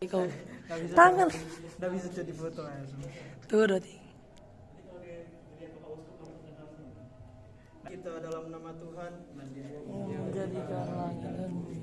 Ikaw. Nggak bisa Tangan. nggak bisa jadi foto ya. Turut. Kita dalam nama Tuhan Menjadikan langit dan bumi.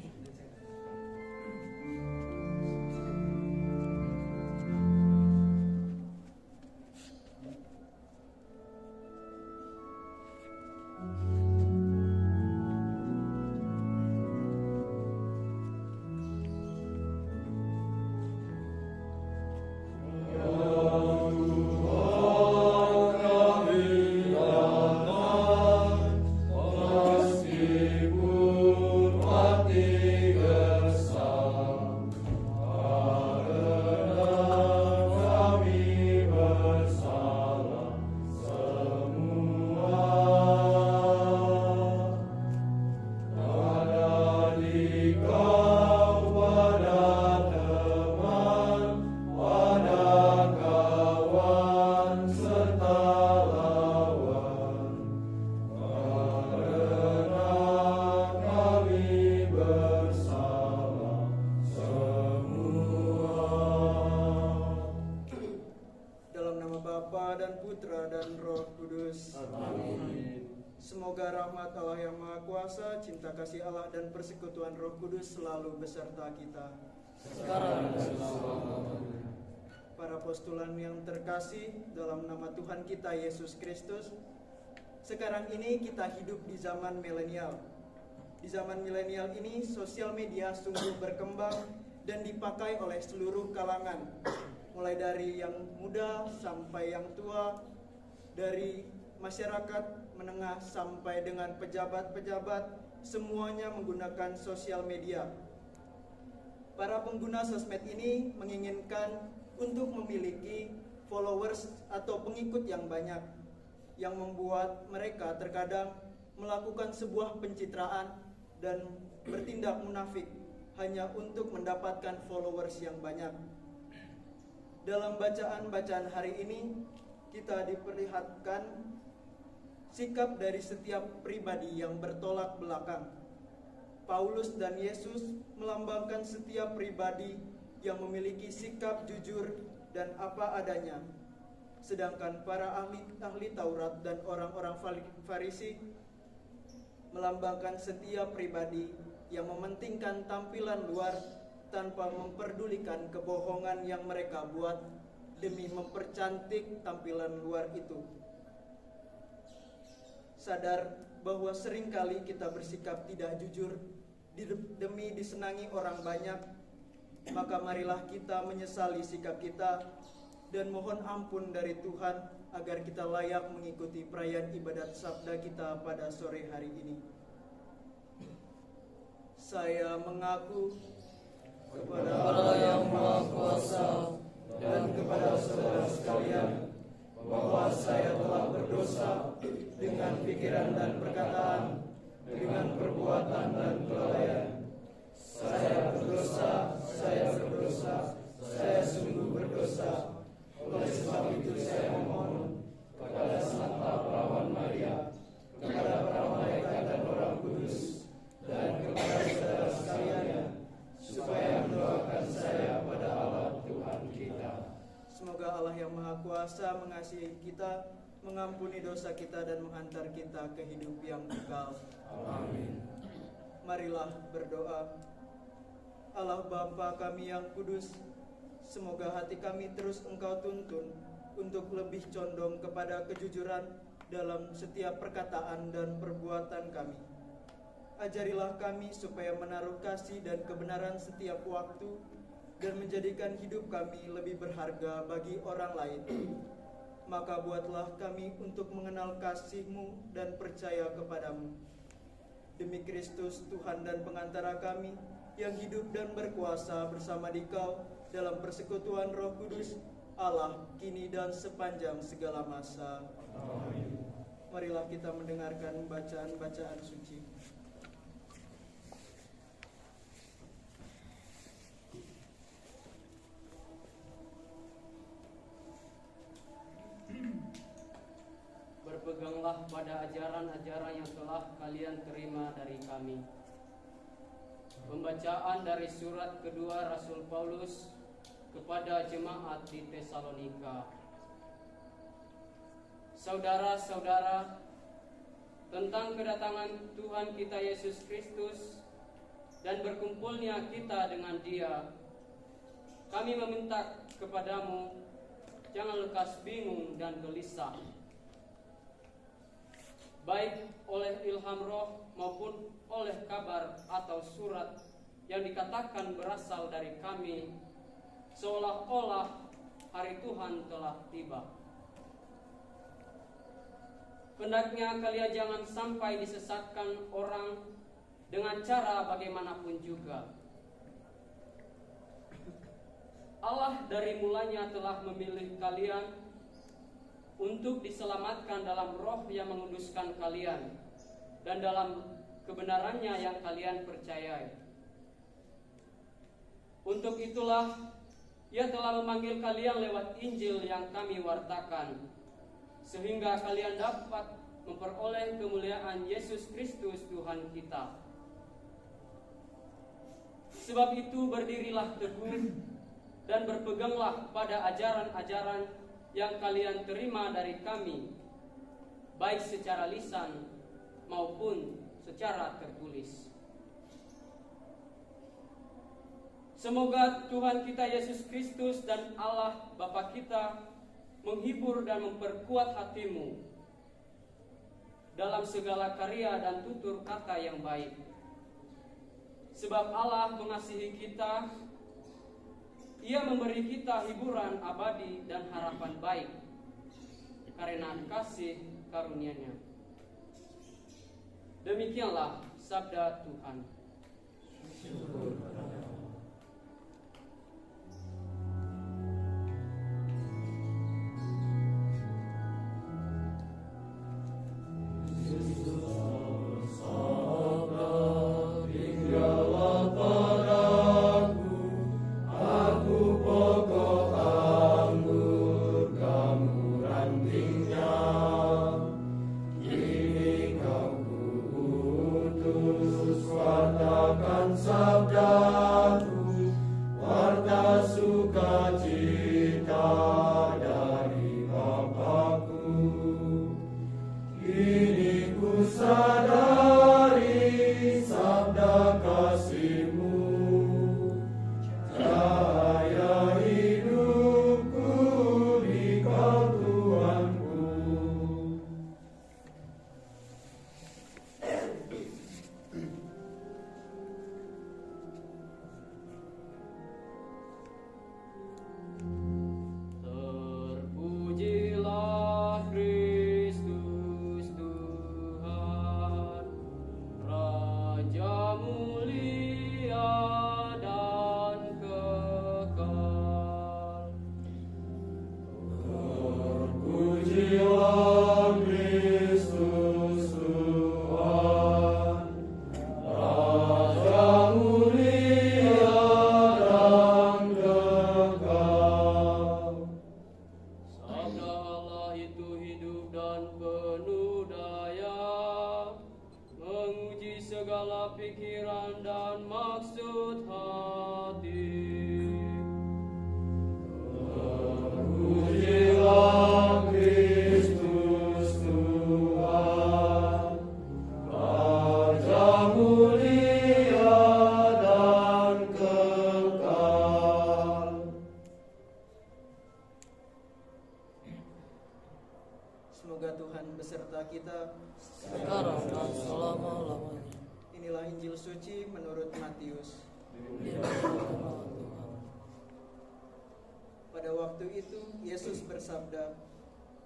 Semoga rahmat Allah yang Maha Kuasa, cinta kasih Allah dan persekutuan Roh Kudus selalu beserta kita. Sekarang dan selamanya. Para postulan yang terkasih, dalam nama Tuhan kita Yesus Kristus, sekarang ini kita hidup di zaman milenial. Di zaman milenial ini, sosial media sungguh berkembang dan dipakai oleh seluruh kalangan, mulai dari yang muda sampai yang tua, dari masyarakat menengah sampai dengan pejabat-pejabat, semuanya menggunakan sosial media. Para pengguna sosmed ini menginginkan untuk memiliki followers atau pengikut yang banyak, yang membuat mereka terkadang melakukan sebuah pencitraan dan bertindak munafik hanya untuk mendapatkan followers yang banyak. Dalam bacaan-bacaan hari ini, kita diperlihatkan sikap dari setiap pribadi yang bertolak belakang. Paulus dan Yesus melambangkan setiap pribadi yang memiliki sikap jujur dan apa adanya. Sedangkan para ahli Taurat dan orang-orang Farisi melambangkan setiap pribadi yang mementingkan tampilan luar tanpa memperdulikan kebohongan yang mereka buat demi mempercantik tampilan luar itu. Sadar bahwa seringkali kita bersikap tidak jujur demi disenangi orang banyak, maka marilah kita menyesali sikap kita dan mohon ampun dari Tuhan agar kita layak mengikuti perayaan ibadat sabda kita pada sore hari ini. Saya mengaku kepada Allah yang Maha Kuasa dan kepada saudara sekalian bahwa saya telah berdosa dengan pikiran dan perkataan, dengan perbuatan dan kelalaian. Saya berdosa, saya sungguh berdosa. Oleh sebab itu saya memohon kepada Santa Perawan Maria, kepada para malaikat dan orang kudus, dan kepada saudara sekalian, supaya mendoakan saya pada Allah Tuhan kita. Semoga Allah yang Maha Kuasa mengasihi kita, mengampuni dosa kita dan menghantar kita ke hidup yang kekal. Amin. Marilah berdoa. Allah Bapa kami yang kudus, semoga hati kami terus Engkau tuntun untuk lebih condong kepada kejujuran dalam setiap perkataan dan perbuatan kami. Ajarilah kami supaya menaruh kasih dan kebenaran setiap waktu dan menjadikan hidup kami lebih berharga bagi orang lain. Maka buatlah kami untuk mengenal kasih-Mu dan percaya kepadamu. Demi Kristus Tuhan dan pengantara kami, yang hidup dan berkuasa bersama Dikau dalam persekutuan Roh Kudus, Allah, kini dan sepanjang segala masa. Amin. Marilah kita mendengarkan bacaan-bacaan suci. Berpeganglah pada ajaran-ajaran yang telah kalian terima dari kami. Pembacaan dari surat kedua Rasul Paulus kepada jemaat di Tesalonika. Saudara-saudara, tentang kedatangan Tuhan kita Yesus Kristus dan berkumpulnya kita dengan Dia, kami meminta kepadamu, jangan lekas bingung dan gelisah, baik oleh ilham roh maupun oleh kabar atau surat yang dikatakan berasal dari kami, seolah-olah hari Tuhan telah tiba. Hendaknya kalian jangan sampai disesatkan orang dengan cara bagaimanapun juga. Allah dari mulanya telah memilih kalian untuk diselamatkan dalam roh yang menguduskan kalian dan dalam kebenarannya yang kalian percayai. Untuk itulah Ia telah memanggil kalian lewat Injil yang kami wartakan, sehingga kalian dapat memperoleh kemuliaan Yesus Kristus Tuhan kita. Sebab itu berdirilah teguh dan berpeganglah pada ajaran-ajaran yang kalian terima dari kami, baik secara lisan maupun secara tertulis. Semoga Tuhan kita Yesus Kristus dan Allah Bapa kita menghibur dan memperkuat hatimu dalam segala karya dan tutur kata yang baik. Sebab Allah mengasihi kita, Ia memberi kita hiburan abadi dan harapan baik karena kasih karunia-Nya. Demikianlah sabda Tuhan. Semoga Tuhan beserta kita sekarang dan selama-lamanya. Inilah Injil suci menurut Matius. Pada waktu itu Yesus bersabda,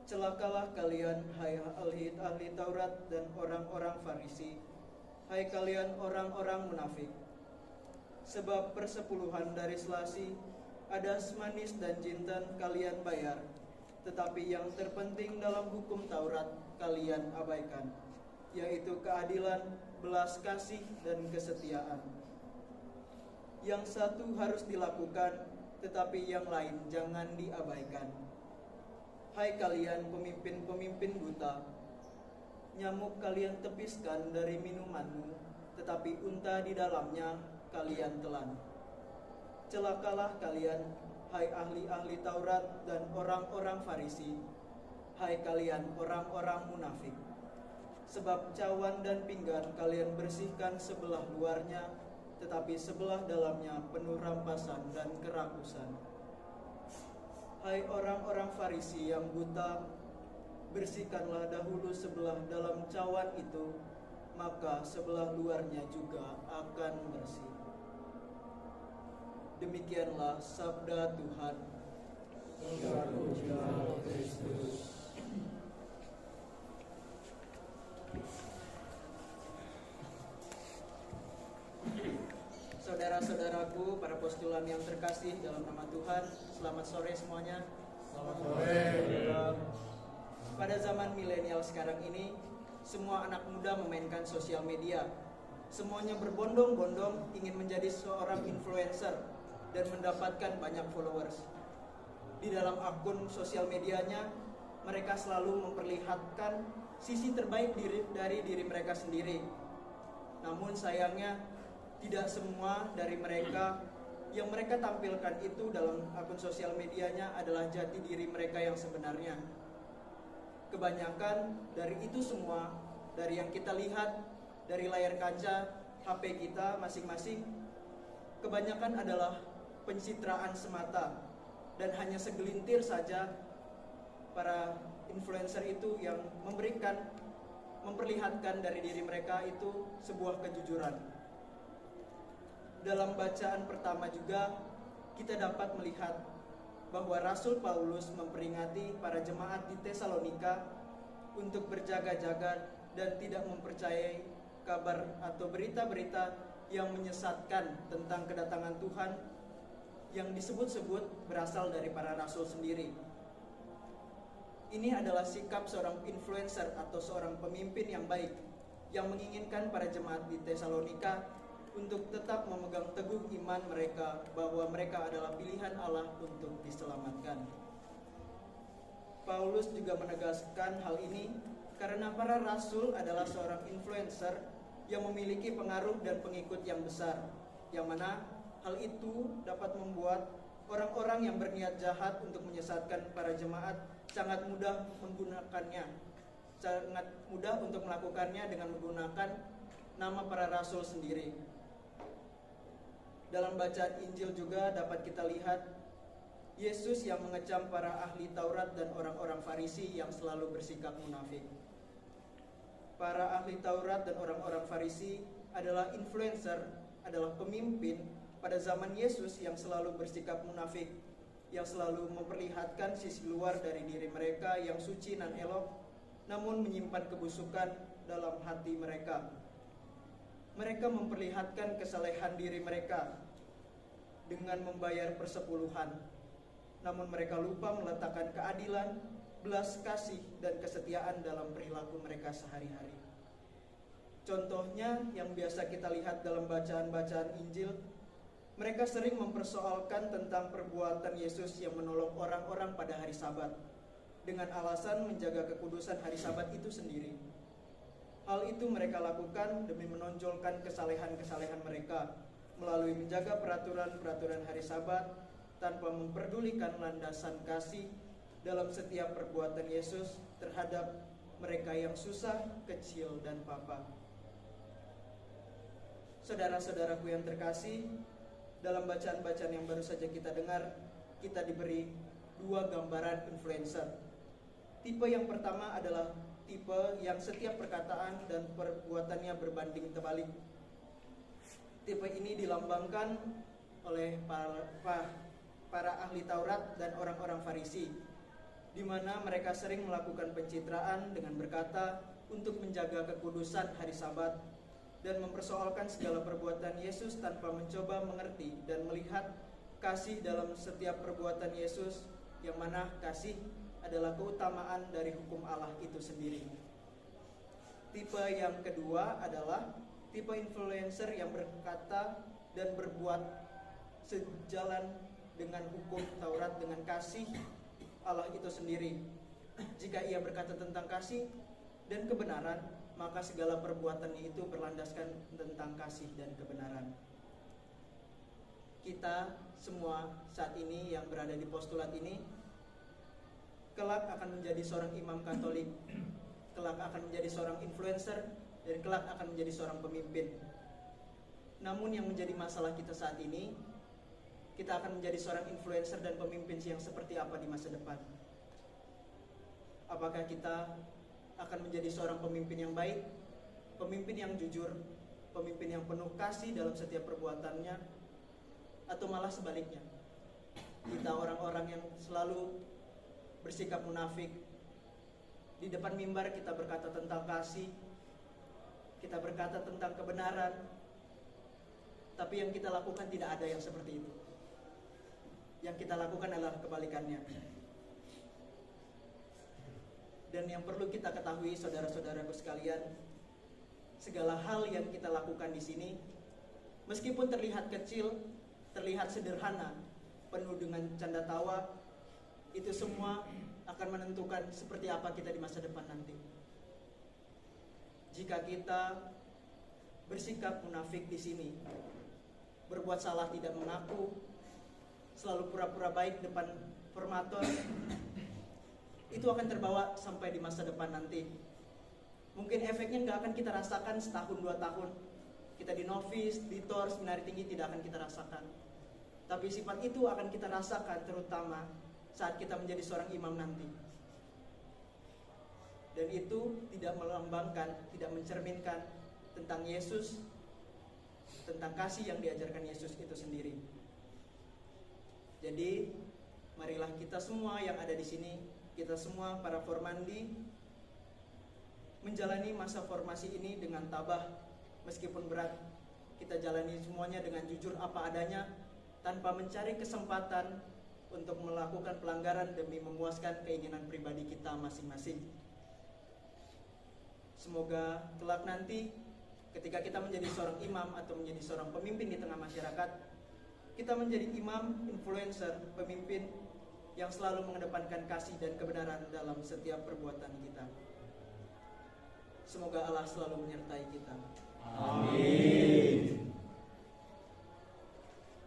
"Celakalah kalian, hai ahli Taurat dan orang-orang Farisi, hai kalian orang-orang munafik. Sebab persepuluhan dari selasi, adas manis dan jinten kalian bayar, tetapi yang terpenting dalam hukum Taurat kalian abaikan, yaitu keadilan, belas kasih, dan kesetiaan. Yang satu harus dilakukan, tetapi yang lain jangan diabaikan. Hai kalian pemimpin-pemimpin buta, nyamuk kalian tepiskan dari minumanmu, tetapi unta di dalamnya kalian telan. Celakalah kalian, hai ahli-ahli Taurat dan orang-orang Farisi, hai kalian orang-orang munafik. Sebab cawan dan pinggan kalian bersihkan sebelah luarnya, tetapi sebelah dalamnya penuh rampasan dan kerakusan. Hai orang-orang Farisi yang buta, bersihkanlah dahulu sebelah dalam cawan itu, maka sebelah luarnya juga akan bersih. Demikianlah sabda Tuhan. Terpujilah Kristus. Saudara-saudaraku, para postulan yang terkasih dalam nama Tuhan, selamat sore semuanya. Selamat sore. Pada zaman milenial sekarang ini, semua anak muda memainkan sosial media. Semuanya berbondong-bondong ingin menjadi seorang influencer dan mendapatkan banyak followers. Di dalam akun sosial medianya, mereka selalu memperlihatkan sisi terbaik dari diri mereka sendiri. Namun sayangnya, tidak semua dari mereka yang mereka tampilkan itu dalam akun sosial medianya adalah jati diri mereka yang sebenarnya. Kebanyakan dari itu semua, dari yang kita lihat dari layar kaca HP kita masing-masing, kebanyakan adalah pencitraan semata, dan hanya segelintir saja para influencer itu yang memperlihatkan dari diri mereka itu sebuah kejujuran. Dalam bacaan pertama juga kita dapat melihat bahwa Rasul Paulus memperingati para jemaat di Tesalonika untuk berjaga-jaga dan tidak mempercayai kabar atau berita-berita yang menyesatkan tentang kedatangan Tuhan yang disebut-sebut berasal dari para rasul sendiri. Ini adalah sikap seorang influencer atau seorang pemimpin yang baik yang menginginkan para jemaat di Tesalonika untuk tetap memegang teguh iman mereka bahwa mereka adalah pilihan Allah untuk diselamatkan. Paulus juga menegaskan hal ini karena para rasul adalah seorang influencer yang memiliki pengaruh dan pengikut yang besar, yang mana hal itu dapat membuat orang-orang yang berniat jahat untuk menyesatkan para jemaat sangat mudah untuk melakukannya dengan menggunakan nama para rasul sendiri. Dalam bacaan Injil juga dapat kita lihat Yesus yang mengecam para ahli Taurat dan orang-orang Farisi yang selalu bersikap munafik. Para ahli Taurat dan orang-orang Farisi adalah influencer, adalah pemimpin pada zaman Yesus yang selalu bersikap munafik, yang selalu memperlihatkan sisi luar dari diri mereka yang suci dan elok, namun menyimpan kebusukan dalam hati mereka. Mereka memperlihatkan kesalehan diri mereka dengan membayar persepuluhan, namun mereka lupa meletakkan keadilan, belas kasih, dan kesetiaan dalam perilaku mereka sehari-hari. Contohnya yang biasa kita lihat dalam bacaan-bacaan Injil, mereka sering mempersoalkan tentang perbuatan Yesus yang menolong orang-orang pada hari Sabat dengan alasan menjaga kekudusan hari Sabat itu sendiri. Hal itu mereka lakukan demi menonjolkan kesalehan-kesalehan mereka melalui menjaga peraturan-peraturan hari Sabat tanpa memperdulikan landasan kasih dalam setiap perbuatan Yesus terhadap mereka yang susah, kecil, dan papa. Saudara-saudaraku yang terkasih, dalam bacaan-bacaan yang baru saja kita dengar, kita diberi dua gambaran influencer. Tipe yang pertama adalah tipe yang setiap perkataan dan perbuatannya berbanding terbalik. Tipe ini dilambangkan oleh para ahli Taurat dan orang-orang Farisi, di mana mereka sering melakukan pencitraan dengan berkata untuk menjaga kekudusan hari Sabat dan mempersoalkan segala perbuatan Yesus tanpa mencoba mengerti dan melihat kasih dalam setiap perbuatan Yesus, yang mana kasih adalah keutamaan dari hukum Allah itu sendiri. Tipe yang kedua adalah tipe influencer yang berkata dan berbuat sejalan dengan hukum Taurat, dengan kasih Allah itu sendiri. Jika ia berkata tentang kasih dan kebenaran, maka segala perbuatannya itu berlandaskan tentang kasih dan kebenaran. Kita kita semua saat ini yang berada di postulat ini kelak akan menjadi seorang imam Katolik, kelak akan menjadi seorang influencer, dan kelak akan menjadi seorang pemimpin. Namun yang menjadi masalah kita saat ini, kita akan menjadi seorang influencer dan pemimpin yang seperti apa di masa depan? Apakah kita akan menjadi seorang pemimpin yang baik, pemimpin yang jujur, pemimpin yang penuh kasih dalam setiap perbuatannya, atau malah sebaliknya? Kita orang-orang yang selalu bersikap munafik. Di depan mimbar kita berkata tentang kasih, kita berkata tentang kebenaran, tapi yang kita lakukan tidak ada yang seperti itu. Yang kita lakukan adalah kebalikannya. Dan yang perlu kita ketahui, saudara-saudaraku sekalian, segala hal yang kita lakukan di sini, meskipun terlihat kecil, terlihat sederhana, penuh dengan canda tawa, itu semua akan menentukan seperti apa kita di masa depan nanti. Jika kita bersikap munafik di sini, berbuat salah tidak mengaku, selalu pura-pura baik depan formator, itu akan terbawa sampai di masa depan nanti. Mungkin efeknya nggak akan kita rasakan setahun 2 tahun. Kita di novis, di tor, seminari tinggi tidak akan kita rasakan. Tapi sifat itu akan kita rasakan terutama saat kita menjadi seorang imam nanti. Dan itu tidak melambangkan, tidak mencerminkan tentang Yesus, tentang kasih yang diajarkan Yesus itu sendiri. Jadi, marilah kita semua yang ada di sini, kita semua para formandi, menjalani masa formasi ini dengan tabah. Meskipun berat, kita jalani semuanya dengan jujur apa adanya, tanpa mencari kesempatan untuk melakukan pelanggaran demi memuaskan keinginan pribadi kita masing-masing. Semoga kelak nanti ketika kita menjadi seorang imam atau menjadi seorang pemimpin di tengah masyarakat, kita menjadi imam, influencer, pemimpin yang selalu mengedepankan kasih dan kebenaran dalam setiap perbuatan kita. Semoga Allah selalu menyertai kita. Amin.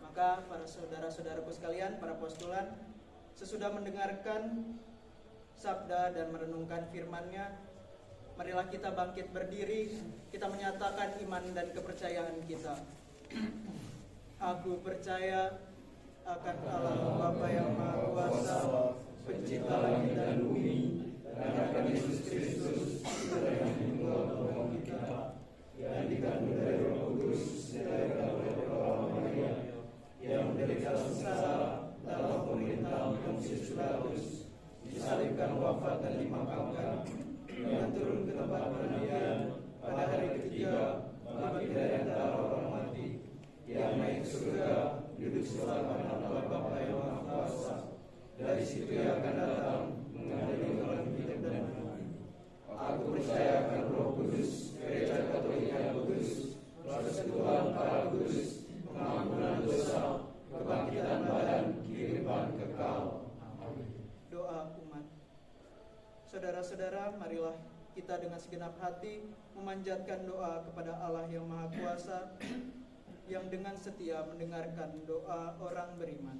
Maka para saudara-saudaraku sekalian, para postulan, sesudah mendengarkan sabda dan merenungkan firman-Nya, marilah kita bangkit berdiri, kita menyatakan iman dan kepercayaan kita. Aku percaya akan Allah Bapa yang Maha Kuasa, Pencipta langit dan bumi, dan akan Yesus Kristus, Putra yang tunggal Tuhan kita, yang dikandung dari Roh Kudus, dilahirkan oleh Roh Maria, yang menderita sengsara dalam pemerintahan Pontius Pilatus, disalibkan, wafat dan dimakamkan, yang turun ke tempat pemandian pada hari ketiga, bangkit dari antara orang mati, yang naik ke surga, duduk sebelah kanan Allah Bapa yang Maha Kuasa. Dari situ ia akan datang mengadili orang hidup dan mati. Aku percaya akan Roh Kudus, Gereja Katolik yang kudus, persekutuan para kudus, pengampunan dosa, kebangkitan badan, kehidupan kekal. Doa umat. Saudara-saudara, marilah kita dengan segenap hati memanjatkan doa kepada Allah yang Maha Kuasa, yang dengan setia mendengarkan doa orang beriman.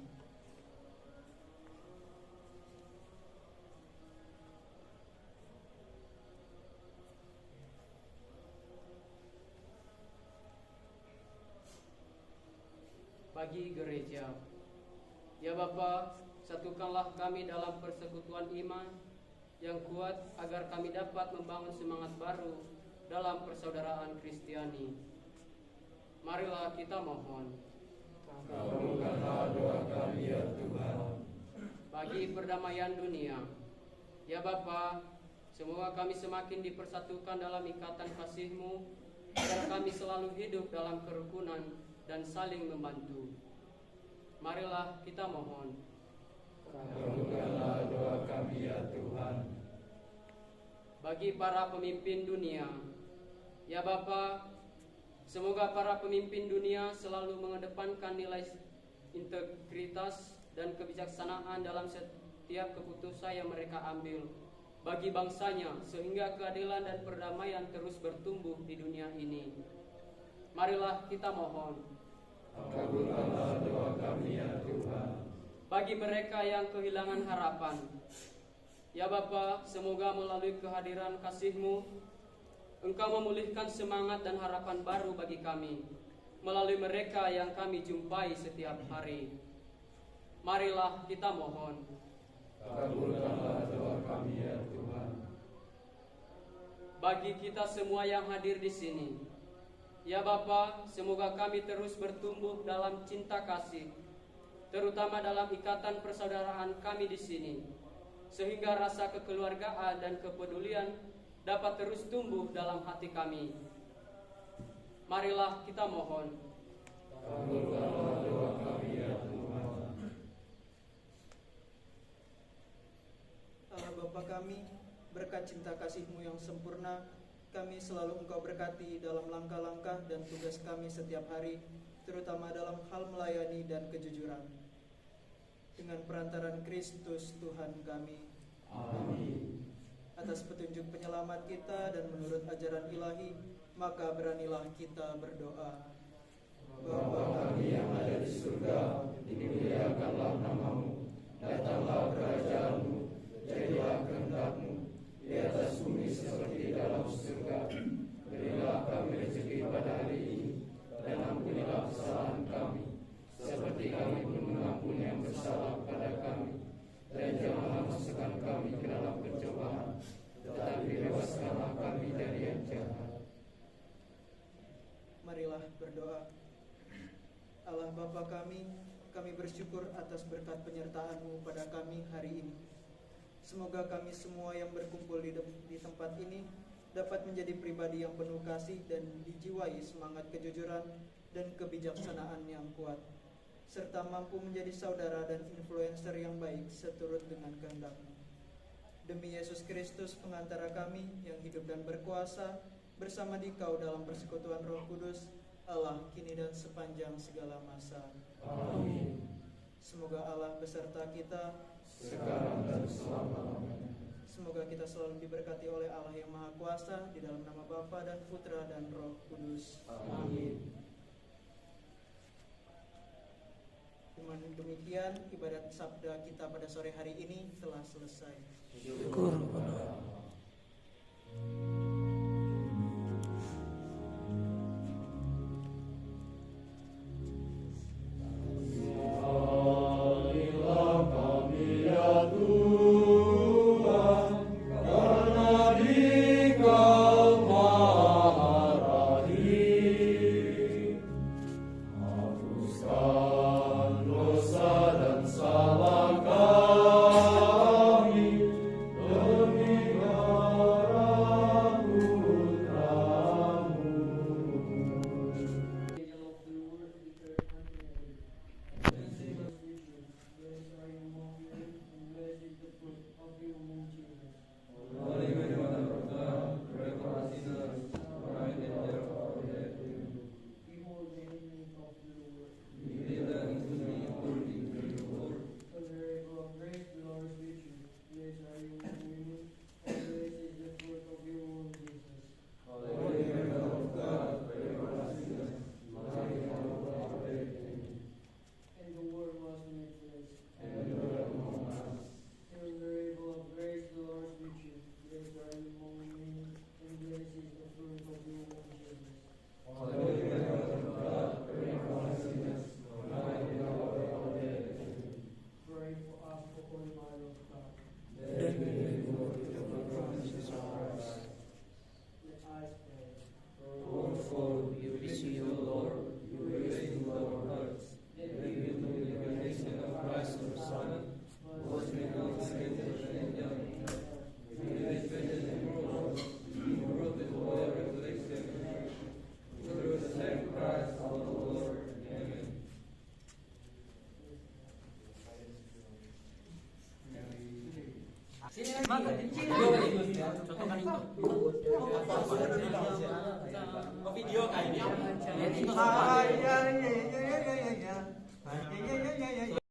Bagi gereja, ya Bapa, satukanlah kami dalam persekutuan iman yang kuat agar kami dapat membangun semangat baru dalam persaudaraan Kristiani. Marilah kita mohon. Kabulkanlah doa kami ya Tuhan. Bagi perdamaian dunia, ya Bapa, semoga kami semakin dipersatukan dalam ikatan kasih-Mu, agar kami selalu hidup dalam kerukunan dan saling membantu. Marilah kita mohon. Kabulkanlah doa kami ya Tuhan. Bagi para pemimpin dunia, ya Bapa, semoga para pemimpin dunia selalu mengedepankan nilai integritas dan kebijaksanaan dalam setiap keputusan yang mereka ambil bagi bangsanya, sehingga keadilan dan perdamaian terus bertumbuh di dunia ini. Marilah kita mohon. Kabulkanlah doa kami bagi mereka yang kehilangan harapan. Ya Bapa, semoga melalui kehadiran kasih-Mu, Engkau memulihkan semangat dan harapan baru bagi kami, melalui mereka yang kami jumpai setiap hari. Marilah kita mohon. Kabulkanlah doa kami ya Tuhan. Bagi kita semua yang hadir di sini, ya Bapa, semoga kami terus bertumbuh dalam cinta kasih, terutama dalam ikatan persaudaraan kami di sini, sehingga rasa kekeluargaan dan kepedulian dapat terus tumbuh dalam hati kami. Marilah kita mohon. Kabulkanlah doa kami ya Tuhan. Allah Bapa kami, berkat cinta kasih-Mu yang sempurna, kami selalu Engkau berkati dalam langkah-langkah dan tugas kami setiap hari, terutama dalam hal melayani dan kejujuran. Dengan perantaran Kristus Tuhan kami. Amin. Atas petunjuk penyelamat kita dan menurut ajaran ilahi, maka beranilah kita berdoa. Bapa kami yang ada di surga, dimuliakanlah nama-Mu, datanglah kerajaan-Mu, jadilah kehendak-Mu di atas bumi seperti dalam surga. Berilah kami rezeki pada hari ini, dan ampunilah kesalahan kami, seperti kami pun mengampuni yang bersalah pada kami. Dan janganlah masukkan kami ke dalam pencobaan, tetapi bebaskanlah kami dari yang jahat. Marilah berdoa. Allah Bapa kami bersyukur atas berkat penyertaan-Mu pada kami hari ini. Semoga kami semua yang berkumpul di tempat ini dapat menjadi pribadi yang penuh kasih dan dijiwai semangat kejujuran dan kebijaksanaan yang kuat, serta mampu menjadi saudara dan influencer yang baik seturut dengan kehendak-Mu. Demi Yesus Kristus pengantara kami yang hidup dan berkuasa bersama Dikau dalam persekutuan Roh Kudus, Allah kini dan sepanjang segala masa. Amin. Semoga Allah beserta kita Sekarang dan selama-lamanya. Semoga kita selalu diberkati oleh Allah yang Maha Kuasa, di dalam nama Bapa dan Putra dan Roh Kudus. Amin. Dengan demikian, ibadat sabda kita pada sore hari ini telah selesai. Syukur kepada Allah. Video kayak ini.